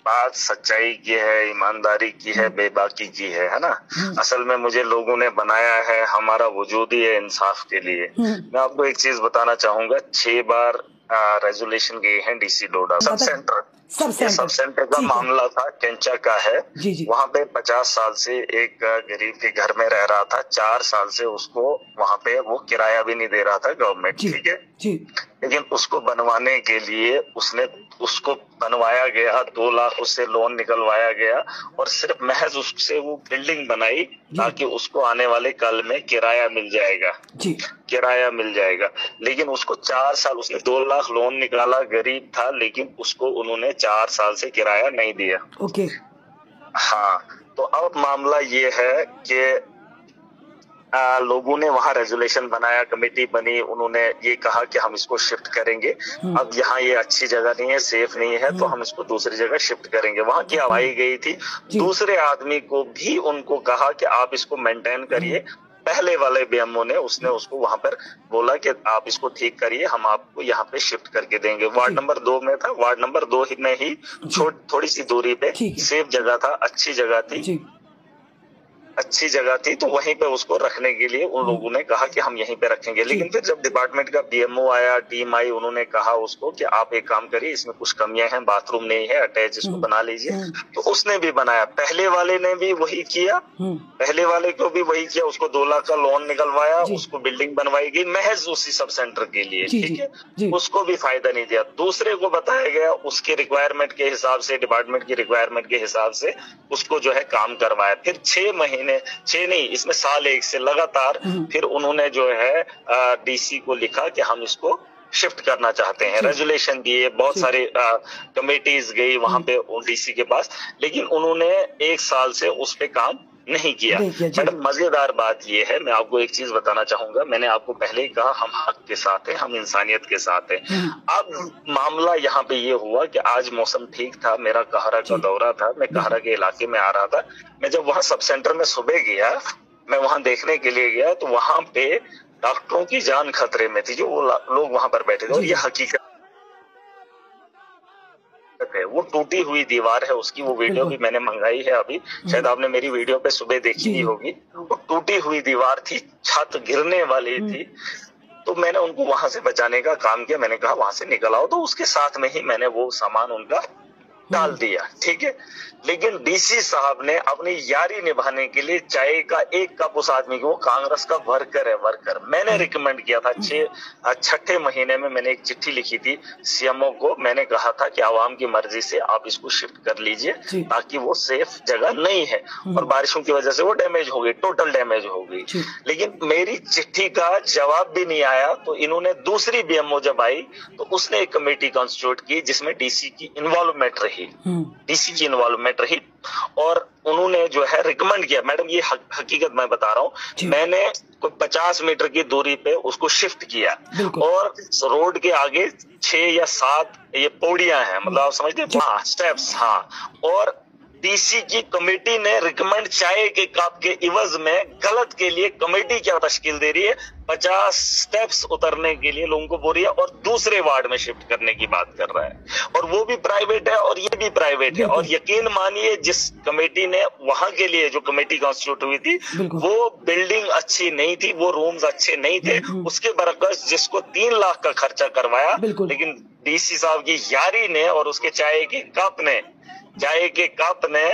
बात सच्चाई की है, ईमानदारी की है, बेबाकी की है ना। असल में मुझे लोगों ने बनाया है, हमारा वजूद ही है इंसाफ के लिए। मैं आपको एक चीज बताना चाहूंगा, 6 बार रेजोल्यूशन गए हैं डीसी डोडा सब सेंटर का मामला था, केंचा का है। वहाँ पे 50 साल से एक गरीब के घर में रह रहा था, 4 साल से उसको वहाँ पे वो किराया भी नहीं दे रहा था गवर्नमेंट, ठीक है। लेकिन उसको बनवाने के लिए उसको बनवाया गया, 2 लाख उससे लोन निकलवाया गया और सिर्फ महज उससे वो बिल्डिंग बनाई ताकि उसको आने वाले कल में किराया मिल जाएगा। लेकिन उसको 4 साल, उसने 2 लाख लोन निकाला, गरीब था, लेकिन उसको उन्होंने 4 साल से किराया नहीं दिया। हाँ, तो अब मामला ये है कि लोगों ने वहाँ रेजोल्यूशन बनाया, कमेटी बनी, उन्होंने ये कहा कि हम इसको शिफ्ट करेंगे। अब यहाँ ये अच्छी जगह नहीं है, सेफ नहीं है, तो हम इसको दूसरी जगह शिफ्ट करेंगे। वहाँ की हवाई गई थी, दूसरे आदमी को भी उनको कहा कि आप इसको मेंटेन करिए। पहले वाले बीएमओ ने उसने उसको वहां पर बोला कि आप इसको ठीक करिए, हम आपको यहाँ पे शिफ्ट करके देंगे। वार्ड नंबर 2 में था, वार्ड नंबर 2 में ही थोड़ी सी दूरी पे सेफ जगह था, अच्छी जगह थी, तो वहीं पे उसको रखने के लिए उन लोगों ने कहा कि हम यहीं पे रखेंगे। लेकिन फिर जब डिपार्टमेंट का बीएमओ आया, टीम आई, उन्होंने कहा उसको कि आप एक काम करिए, इसमें कुछ कमियां हैं, बाथरूम नहीं है, अटैच इसको बना लीजिए। तो उसने भी बनाया, पहले वाले ने भी वही किया, पहले वाले को भी वही किया, उसको 2 लाख का लोन निकलवाया, उसको बिल्डिंग बनवाई गई महज उसी सब सेंटर के लिए, ठीक है। उसको भी फायदा नहीं दिया, दूसरे को बताया गया, उसके रिक्वायरमेंट के हिसाब से, डिपार्टमेंट की रिक्वायरमेंट के हिसाब से उसको जो है काम करवाया। फिर 6 नहीं, इसमें साल 1 से लगातार फिर उन्होंने जो है डीसी को लिखा कि हम इसको शिफ्ट करना चाहते हैं, रेजोल्यूशन दिए, बहुत सारे कमेटीज गई वहां पे डीसी के पास, लेकिन उन्होंने 1 साल से उस पे काम नहीं किया। मैडम, मजेदार बात ये है, मैं आपको एक चीज बताना चाहूंगा, मैंने आपको पहले ही कहा हम हक के साथ हैं, हम इंसानियत के साथ हैं। अब मामला यहाँ पे ये हुआ कि आज मौसम ठीक था, मेरा कहरा का दौरा था, मैं कहरा के इलाके में आ रहा था। मैं जब वहाँ सब सेंटर में सुबह गया, मैं वहाँ देखने के लिए गया, तो वहाँ पे डॉक्टरों की जान खतरे में थी, जो वो लोग वहाँ पर बैठे थे, और ये हकीकत है। वो टूटी हुई दीवार है उसकी, वो वीडियो भी मैंने मंगाई है अभी, शायद आपने मेरी वीडियो पे सुबह देखी ही होगी। वो टूटी हुई दीवार थी, छत गिरने वाली थी, तो मैंने उनको वहां से बचाने का काम किया। मैंने कहा वहां से निकल आओ, तो उसके साथ में ही मैंने वो सामान उनका डाल दिया, ठीक है। लेकिन डीसी साहब ने अपनी यारी निभाने के लिए चाय का 1 कप उस आदमी को, वो कांग्रेस का वर्कर, मैंने रिकमेंड किया था, 6ठे महीने में मैंने एक चिट्ठी लिखी थी सीएमओ को, मैंने कहा था कि आवाम की मर्जी से आप इसको शिफ्ट कर लीजिए, ताकि वो सेफ जगह नहीं है, और बारिशों की वजह से वो डैमेज हो गई, टोटल डैमेज हो गई। लेकिन मेरी चिट्ठी का जवाब भी नहीं आया, तो इन्होंने दूसरी बीएमओ जब आई तो उसने एक कमेटी कॉन्स्टिट्यूट की जिसमें डीसी की इन्वॉल्वमेंट रही, और उन्होंने जो है रिकमेंड किया। मैडम, ये हकीकत मैं बता रहा हूँ, मैंने कोई 50 मीटर की दूरी पे उसको शिफ्ट किया, और रोड के आगे 6 या 7 ये पौड़ियां हैं, मतलब आप समझते हैं, स्टेप्स, हाँ। और डीसी की कमेटी ने रिकमेंड चाय के कप के इवज में गलत के लिए कमेटी क्या तश्कील दे रही है, 50 स्टेप्स उतरने के लिए लोगों को बोल रही है, और दूसरे वार्ड में शिफ्ट करने की बात कर रहा है, और वो भी प्राइवेट है और ये भी प्राइवेट है। और यकीन मानिए, जिस कमेटी ने वहां के लिए जो कमेटी कॉन्स्टिट्यूट हुई थी, वो बिल्डिंग अच्छी नहीं थी, वो रूम्स अच्छे नहीं थे, उसके बरकस जिसको 3 लाख का खर्चा करवाया, लेकिन डीसी साहब की यारी ने और उसके चाय के कप ने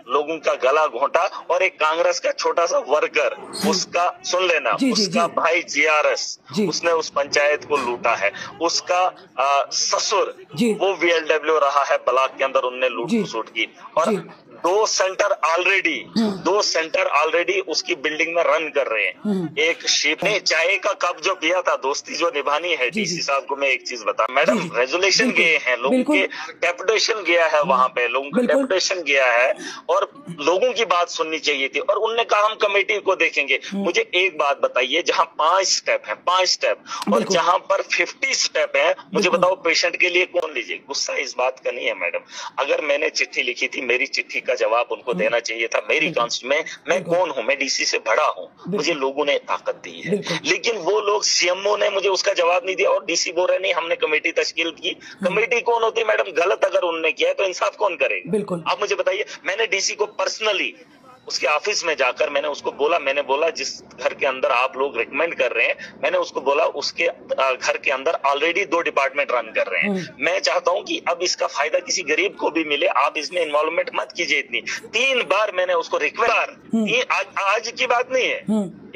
लोगों का गला घोंटा, और एक कांग्रेस का छोटा सा वर्कर, उसका सुन लेना, उसका भाई जीआरएस, उसने उस पंचायत को लूटा है, उसका ससुर वो वीएलडब्ल्यू रहा है ब्लॉक के अंदर, उनने लूट सूट की, और 2 सेंटर ऑलरेडी उसकी बिल्डिंग में रन कर रहे हैं। एक शिप ने चाय का कप जो पिया था, दोस्ती जो निभानी है, डीसी साहब को मैं एक चीज बता, मैडम, रेजोल्यूशन गए हैं, लोगों के डेपुटेशन गया है, वहां पे लोगों का डेपुटेशन गया है, और लोगों की बात सुननी चाहिए थी, और उनने कहा हम कमेटी को देखेंगे। मुझे एक बात बताइए, जहां 5 स्टेप है, 5 स्टेप और जहां पर 50 स्टेप है, मुझे बताओ पेशेंट के लिए कौन लीजिए? गुस्सा इस बात का नहीं है मैडम, अगर मैंने चिट्ठी लिखी थी, मेरी चिट्ठी का जवाब उनको देना चाहिए था। मेरी मैं कौन हूं? मैं डीसी से बड़ा हूं, मुझे लोगों ने ताकत दी है, लेकिन वो लोग सीएमओ ने मुझे उसका जवाब नहीं दिया, और डीसी बोल रहे नहीं हमने कमेटी तश्कील की। कमेटी कौन होती है मैडम? गलत अगर उन्होंने किया है तो इंसाफ कौन करेगा? बिल्कुल। आप मुझे बताइए, मैंने डीसी को पर्सनली उसके ऑफिस में जाकर मैंने उसको बोला, मैंने बोला जिस घर के अंदर आप लोग रिकमेंड कर रहे हैं, मैंने उसको बोला उसके घर के अंदर ऑलरेडी 2 डिपार्टमेंट रन कर रहे हैं। मैं चाहता हूं कि अब इसका फायदा किसी गरीब को भी मिले, आप इसमें इन्वॉल्वमेंट मत कीजिए इतनी। 3 बार मैंने उसको रिक्वेस्ट, आज की बात नहीं है,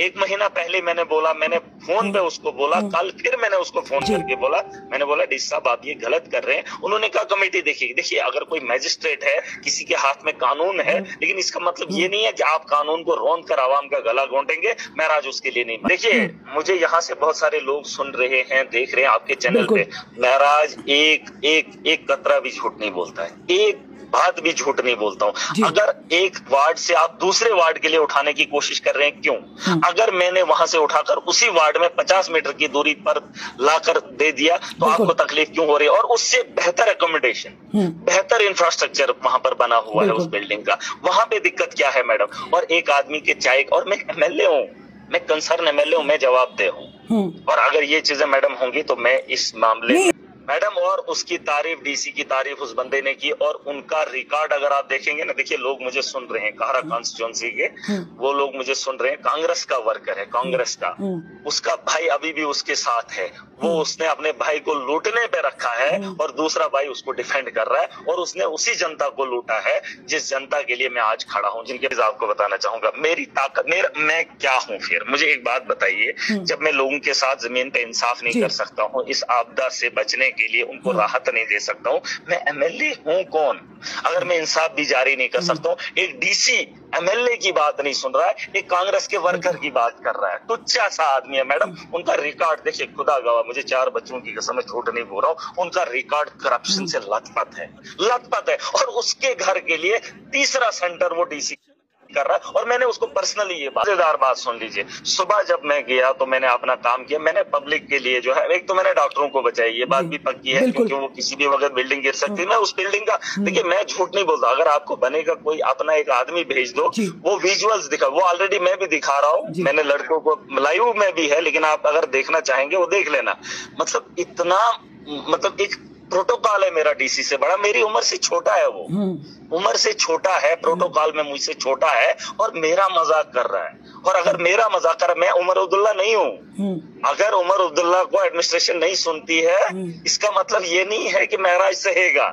1 महीना पहले मैंने बोला, मैंने फोन पे उसको बोला, कल फिर मैंने उसको फोन करके बोला, मैंने बोला डी साहब आप ये गलत कर रहे हैं। उन्होंने कहा कमेटी देखिए। देखिए, अगर कोई मैजिस्ट्रेट है, किसी के हाथ में कानून है, लेकिन इसका मतलब ये नहीं है कि आप कानून को रौंद कर आवाम का गला घोंटेंगे। महराज उसके लिए नहीं। देखिए, मुझे यहाँ से बहुत सारे लोग सुन रहे हैं, देख रहे हैं आपके चैनल पे। महराज एक कतरा भी झूठ नहीं बोलता है, एक बात भी झूठ नहीं बोलता हूँ। अगर एक वार्ड से आप दूसरे वार्ड के लिए उठाने की कोशिश कर रहे हैं, क्यों? अगर मैंने वहां से उठाकर उसी वार्ड में 50 मीटर की दूरी पर लाकर दे दिया तो आपको तकलीफ क्यों हो रही है? और उससे बेहतर एकोमोडेशन, बेहतर इंफ्रास्ट्रक्चर वहां पर बना हुआ है उस बिल्डिंग का, वहां पे दिक्कत क्या है मैडम? और एक आदमी के चाय, और मैं एमएलए हूँ, मैं कंसर्न एमएलए हूँ, मैं जवाबदेह हूँ, और अगर ये चीजें मैडम होंगी तो मैं इस मामले में मैडम, और उसकी तारीफ, डीसी की तारीफ उस बंदे ने की, और उनका रिकॉर्ड अगर आप देखेंगे ना, देखिए लोग मुझे सुन रहे हैं, कारा कॉन्स्टिट्यूंसी के वो लोग मुझे सुन रहे हैं, कांग्रेस का वर्कर है, कांग्रेस का, उसका भाई अभी भी उसके साथ है, वो उसने अपने भाई को लूटने पे रखा है, और दूसरा भाई उसको डिफेंड कर रहा है, और उसने उसी जनता को लूटा है जिस जनता के लिए मैं आज खड़ा हूँ, जिनके आपको बताना चाहूंगा मेरी ताकत, मैं क्या हूँ। फिर मुझे एक बात बताइए, जब मैं लोगों के साथ जमीन पे इंसाफ नहीं कर सकता हूँ, इस आपदा से बचने के लिए उनको राहत नहीं दे सकता हूँ, मैं एमएलए हूँ कौन? अगर मैं इंसाफ भी जारी नहीं कर सकता हूँ, एक डीसी एमएलए की बात नहीं सुन रहा है, एक कांग्रेस के वर्कर की बात कर रहा है, तुच्छा सा आदमी है मैडम। उनका रिकॉर्ड देखिए, खुदा गवाह, मुझे 4 बच्चों की कसम, झूठ नहीं बोल रहा हूँ, उनका रिकॉर्ड करप्शन से लथपथ है, और उसके घर के लिए तीसरा सेंटर वो डीसी कर रहा है। और मैंने उसको पर्सनली, ये मजेदार बात सुन लीजिए, सुबह जब मैं गया तो मैंने अपना काम किया, मैंने पब्लिक के लिए जो है, एक तो मैंने डॉक्टरों को बचाई, ये बात भी पक्की है, क्योंकि वो किसी भी वक्त बिल्डिंग गिर सकती है। मैं उस बिल्डिंग का, देखिए मैं झूठ नहीं बोलता, अगर आपको बनेगा कोई अपना एक आदमी भेज दो, वो विजुअल्स दिखा, वो ऑलरेडी मैं भी दिखा रहा हूँ, मैंने लड़कों को, लाइव में भी है, लेकिन आप अगर देखना चाहेंगे वो देख लेना। मतलब इतना, मतलब एक प्रोटोकॉल है मेरा डीसी से बड़ा, मेरी उम्र से छोटा है, वो उम्र से छोटा है, प्रोटोकॉल में मुझसे छोटा है, और मेरा मजाक कर रहा है। और अगर मेरा मजाक कर रहा है, मैं उमर अब्दुल्ला नहीं हूँ, अगर उमर अब्दुल्ला को एडमिनिस्ट्रेशन नहीं सुनती है, इसका मतलब ये नहीं है कि महराज सहेगा।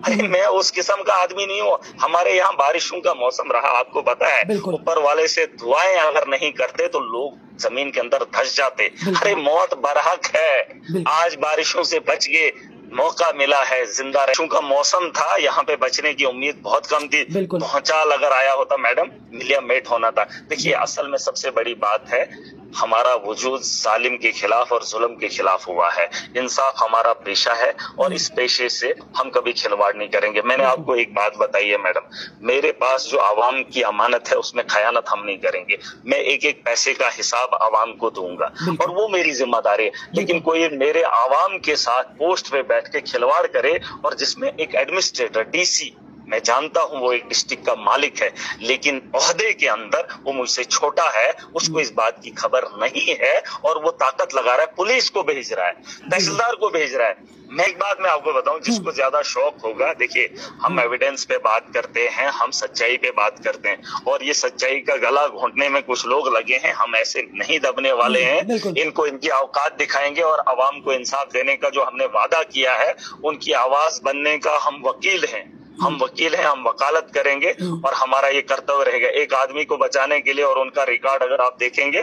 अरे मैं उस किस्म का आदमी नहीं हूँ। हमारे यहाँ बारिशों का मौसम रहा, आपको पता है, ऊपर वाले से दुआएं अगर नहीं करते तो लोग जमीन के अंदर धंस जाते। अरे मौत बरहक है, आज बारिशों से बच गए, मौका मिला है, जिंदा रहने का मौसम था, यहाँ पे बचने की उम्मीद बहुत कम थी, भूचाल अगर आया होता मैडम, मिलिया मेट होना था। देखिए, असल में सबसे बड़ी बात है, हमारा वजूद जालिम के खिलाफ और जुल्म के खिलाफ हुआ है। इंसाफ हमारा पेशा है, और इस पेशे से हम कभी खिलवाड़ नहीं करेंगे। मैंने आपको एक बात बताई है मैडम, मेरे पास जो आवाम की अमानत है, उसमें खयानत हम नहीं करेंगे। मैं एक एक पैसे का हिसाब आवाम को दूंगा, और वो मेरी जिम्मेदारी है। लेकिन कोई मेरे आवाम के साथ पोस्ट पे बैठ के खिलवाड़ करे, और जिसमें एक एडमिनिस्ट्रेटर, डीसी, मैं जानता हूं वो एक डिस्ट्रिक्ट का मालिक है, लेकिन ओहदे के अंदर वो मुझसे छोटा है, उसको इस बात की खबर नहीं है, और वो ताकत लगा रहा है, पुलिस को भेज रहा है, तहसीलदार को भेज रहा है। मैं एक बात मैं आपको बताऊं, जिसको ज्यादा शौक होगा, देखिए हम एविडेंस पे बात करते हैं, हम सच्चाई पे बात करते हैं, और ये सच्चाई का गला घोंटने में कुछ लोग लगे हैं, हम ऐसे नहीं दबने वाले हैं। इनको इनकी औकात दिखाएंगे, और आवाम को इंसाफ देने का जो हमने वादा किया है, उनकी आवाज बनने का हम वकील हैं, हम वकालत करेंगे, और हमारा ये कर्तव्य रहेगा एक आदमी को बचाने के लिए। और उनका रिकॉर्ड अगर आप देखेंगे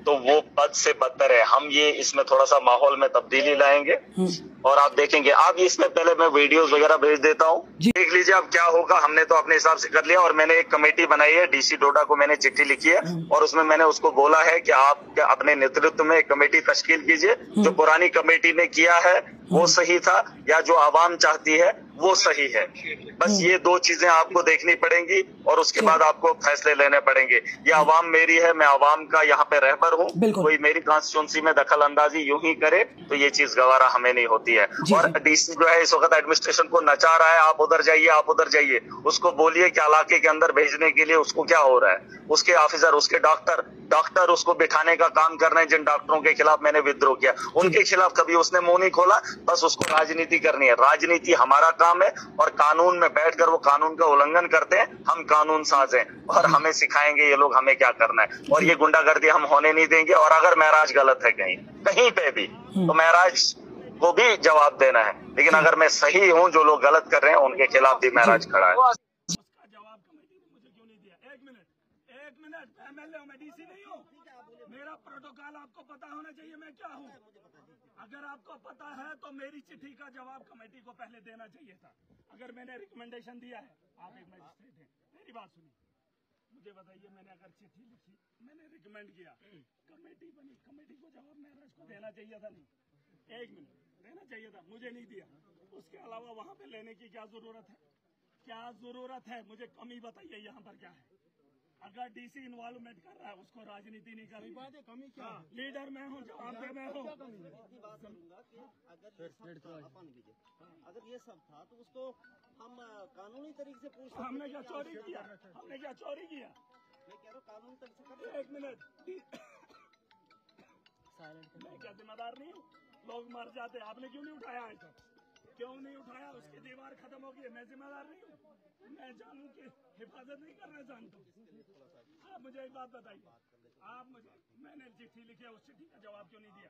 तो वो बद से बदतर है। हम ये इसमें थोड़ा सा माहौल में तब्दीली लाएंगे, और आप देखेंगे, आप इसमें पहले मैं वीडियोस वगैरह भेज देता हूँ, देख लीजिए अब क्या होगा। हमने तो अपने हिसाब से कर लिया, और मैंने एक कमेटी बनाई है, डीसी डोडा को मैंने चिट्ठी लिखी है, और उसमें मैंने उसको बोला है कि आप अपने नेतृत्व में एक कमेटी तश्कील कीजिए, जो पुरानी कमेटी ने किया है वो सही था या जो आवाम चाहती है वो सही है। बस ये दो चीजें आपको देखनी पड़ेंगी और उसके बाद आपको फैसले लेने पड़ेंगे। ये आवाम मेरी है, मैं आवाम का यहाँ पे रहबर हूँ, कोई मेरी कॉन्स्टिट्यूंसी में दखल अंदाजी यूं ही करे तो ये चीज गवारा हमें नहीं होती है। और डीसी जो है इस वक्त एडमिनिस्ट्रेशन को नचा रहा है, आप उधर जाइए, आप उधर जाइए। उसको बोलिए कि इलाके के अंदर भेजने के लिए उसको क्या हो रहा है। उसके ऑफिसर, उसके डॉक्टर उसको बिठाने का काम कर रहे हैं। जिन डॉक्टरों के खिलाफ मैंने विद्रोह किया उनके खिलाफ कभी उसने मुंह नहीं खोला। बस उसको राजनीति करनी है। राजनीति हमारा काम है और कानून में बैठकर वो कानून का उल्लंघन करते हैं। हम कानून साज हैं और हमें सिखाएंगे ये लोग हमें क्या करना है। और ये गुंडागर्दी हम होने नहीं देंगे। और अगर महराज गलत है कहीं पे भी तो महराज को भी जवाब देना है। लेकिन अगर मैं सही हूँ, जो लोग गलत कर रहे हैं उनके खिलाफ भी महराज खड़ा है। उसका जवाब कमेटी ने मुझे क्यों नहीं दिया? एक मिनट, एमएलए हूं, मैं डीसी नहीं हूँ। मेरा प्रोटोकॉल आपको पता होना चाहिए मैं क्या हूँ। अगर आपको पता है तो मेरी चिट्ठी का जवाब कमेटी को पहले देना चाहिए था। अगर मैंने रिकमेंडेशन दिया है, आप एक मजिस्ट्रेट हैं, मेरी बात सुनिए, मुझे बताइए, मैंने अगर चिट्ठी लिखी, मैंने रिकमेंड किया, कमेटी बनी, कमेटी को जवाब महराज को देना चाहिए था नहीं? एक मिनट, देना चाहिए था, मुझे नहीं दिया। उसके अलावा वहां पे लेने की क्या जरूरत है? क्या जरूरत है? मुझे कमी बताइए यहाँ पर क्या है। अगर डीसी इन्वॉल्वमेंट कर रहा है उसको राजनीति नहीं करनी। बात है, कमी क्या? लीडर मैं हूँ, जवाब दे मैं हूँ। बात करूंगा कि अगर ये सब था तो उसको हम कानूनी तरीके से पूछ सकते। हमने क्या चोरी किया? हमने क्या चोरी किया? मैं कह रहा हूँ कानूनी तरीके से। एक मिनट, मैं क्या जिम्मेदार नहीं हूँ? लोग मर जाते, आपने क्यों नहीं उठाया आज तक? क्यों नहीं उठाया? उसकी दीवार खत्म हो गई, मैं जिम्मेदार नहीं हूँ? मैं जानू की हिफाजत नहीं करना जानता हूँ। आप मुझे एक बात बताइए, आप मुझे, मैंने चिट्ठी लिखी है, उस चिट्ठी का जवाब क्यों नहीं दिया?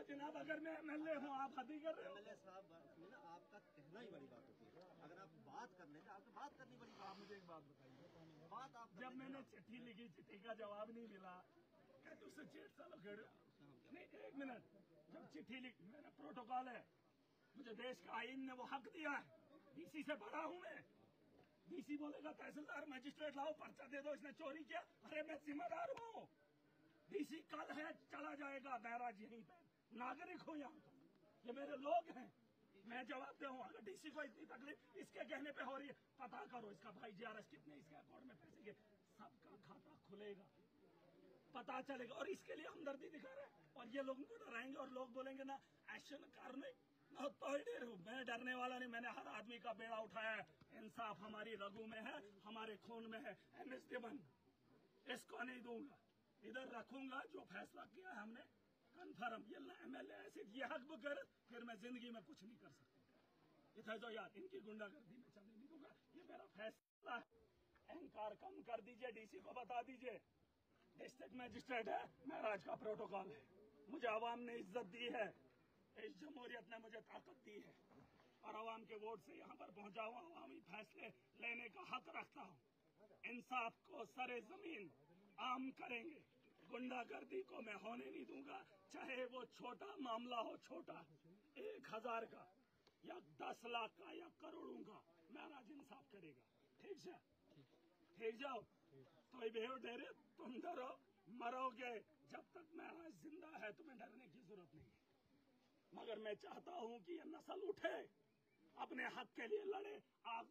जनाब अगर मैं एमएलए हूँ, आप हद ही कर रहे हो। एमएलए साहब में ना आपका कहना ही बड़ी बात होती है। अगर आप बात कर लेते आपको बात करनी बड़ी बात। मुझे एक बात बताइए, बात आप जब मैंने चिट्ठी लिखी, चिट्ठी का जवाब नहीं मिला, कहते उससे 6 साल नहीं। एक मिनट, जब चिट्ठी लिख, मेरा प्रोटोकॉल है, मुझे देश का आईन ने वो हक दिया है। डीसी से बड़ा हूँ मैं। डीसी बोलेगा तहसीलदार मजिस्ट्रेट लाओ, पर्चा दे दो, इसने चोरी किया, अरे मैं जिम्मेदार हूँ। डीसी कल है, चला जाएगा, महराज यहीं पे नागरिक हूँ यहाँ का, ये मेरे लोग हैं, मैं जवाब दे हूँ। अगर डीसी को इतनी तकलीफ इसके कहने पे हो रही है, पता करो इसका भाई जीआरएस कितने इसके अकाउंट में पैसे गए, सबका खाता खुलेगा, पता चलेगा। और इसके लिए हमदर्दी दिखा रहे हैं और ये लोगों को डराएंगे और लोग बोलेंगे ना एक्शन करने, मैं डरने वाला नहीं। मैंने हर आदमी का बेड़ा उठाया है। इंसाफ हमारी रगों में है, हमारे खून में है। एमएसडी बंद, इसको नहीं दूंगा, इधर रखूंगा। जो फैसला किया है हमने कन्फर्म, ये एमएलए ऐसे ये हक कर, फिर मैं जिंदगी में कुछ नहीं कर सकता। इधर जो याद इनकी गुंडागर्दी में चलने नहीं दूंगा, ये मेरा फैसला है। अहंकार कम कर दीजिए, डीसी को बता दीजिए डिस्ट्रिक्ट मजिस्ट्रेट है, महराज का प्रोटोकॉल है। मुझे आवाम ने इज्जत दी है, इस जमहूरियत ने मुझे ताकत दी है और आवाम के वोट से यहाँ पर पहुंचा हुआ, अवामी फैसले लेने का हक रखता हूँ। इंसाफ को सरे जमीन आम करेंगे, गुंडागर्दी को मैं होने नहीं दूंगा, चाहे वो छोटा मामला हो, छोटा 1000 का या 10 लाख का या करोड़ों का, महराज इंसाफ करेगा। ठीक है, ठीक जाओ। तो बेहो डरे, तुम डरो मरोगे। जब तक महराज जिंदा है तुम्हें डरने की जरूरत नहीं है। मगर मैं चाहता हूं कि ये नस्ल उठे, अपने हक के लिए लड़े। आप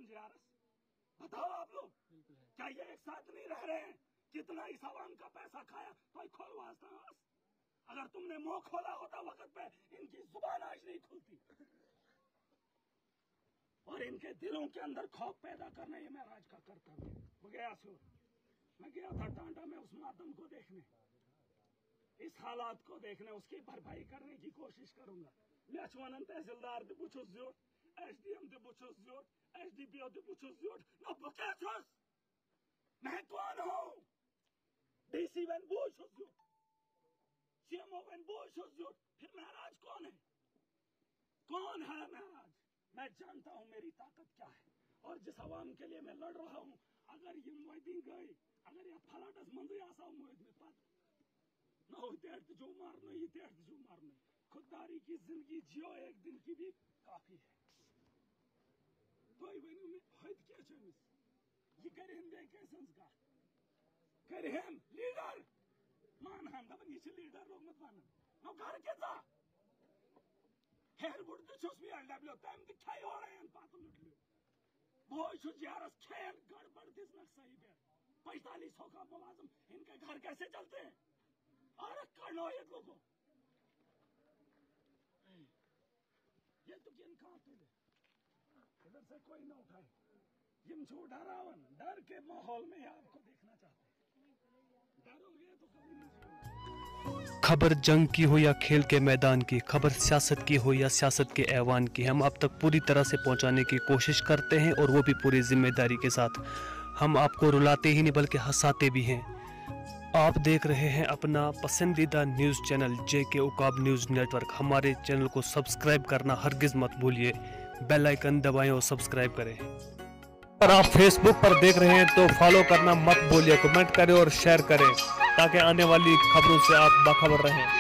जीआरएस बताओ, आप लोग क्या ये एक साथ नहीं रह रहे हैं? कितना इस आवाम का पैसा खाया, तो खोलवा। अगर तुमने मुंह खोला होता वक्त पे, इनकी जुबान आज नहीं खुलती। और इनके दिलों के अंदर खौफ पैदा करना ये महराज का कर्तव्य है। वो गया सो, मैं गया था टांडा में उस मातम को देखने, इस हालात को देखने, उसकी भरपाई करने की कोशिश करूंगा। मैं तहसीलदार एसडीएम एसडीपीओ मैं कौन हूँ? डीसी फिर महराज कौन है? कौन है महराज? मैं जानता हूँ मेरी ताकत क्या है और जिस आवाम के लिए मैं लड़ रहा हूँ। अगर ये मोदी गए, अगर ये फलाटस मंदिर आसा मोदी में पद न जो मारना खुददारी की जिंदगी जियो, एक दिन की भी काफी है। ये कर संस्कार कर लीडर मान हम लीडर लोग मत मान घर के Her wurde das Schuss wie LW, dem die Kajore en Patum Lutlu. Boy, Schuss Jaras Khair, गड़बड़ दिस नक सही पे 45 का मुलाजिम इनके घर कैसे चलते हैं? अरे कनो ये लोगों ये तो किन कहाँ थे इधर से कोई ना उठाए जिम छू डरावन डर के माहौल में आपको देखना चाहते हैं डरोगे तो कभी नहीं। खबर जंग की हो या खेल के मैदान की, खबर सियासत की हो या सियासत के ऐवान की, हम आप तक पूरी तरह से पहुंचाने की कोशिश करते हैं और वो भी पूरी जिम्मेदारी के साथ। हम आपको रुलाते ही नहीं बल्कि हंसाते भी हैं। आप देख रहे हैं अपना पसंदीदा news channel JK Uqab news network. हमारे चैनल को सब्सक्राइब करना हरगिज़ मत भूलिए, बेल आइकन दबाएं और सब्सक्राइब करें। अगर आप फेसबुक पर देख रहे हैं तो फॉलो करना मत भूलिए, कमेंट करें और शेयर करें ताकि आने वाली खबरों से आप बाखबर रहें।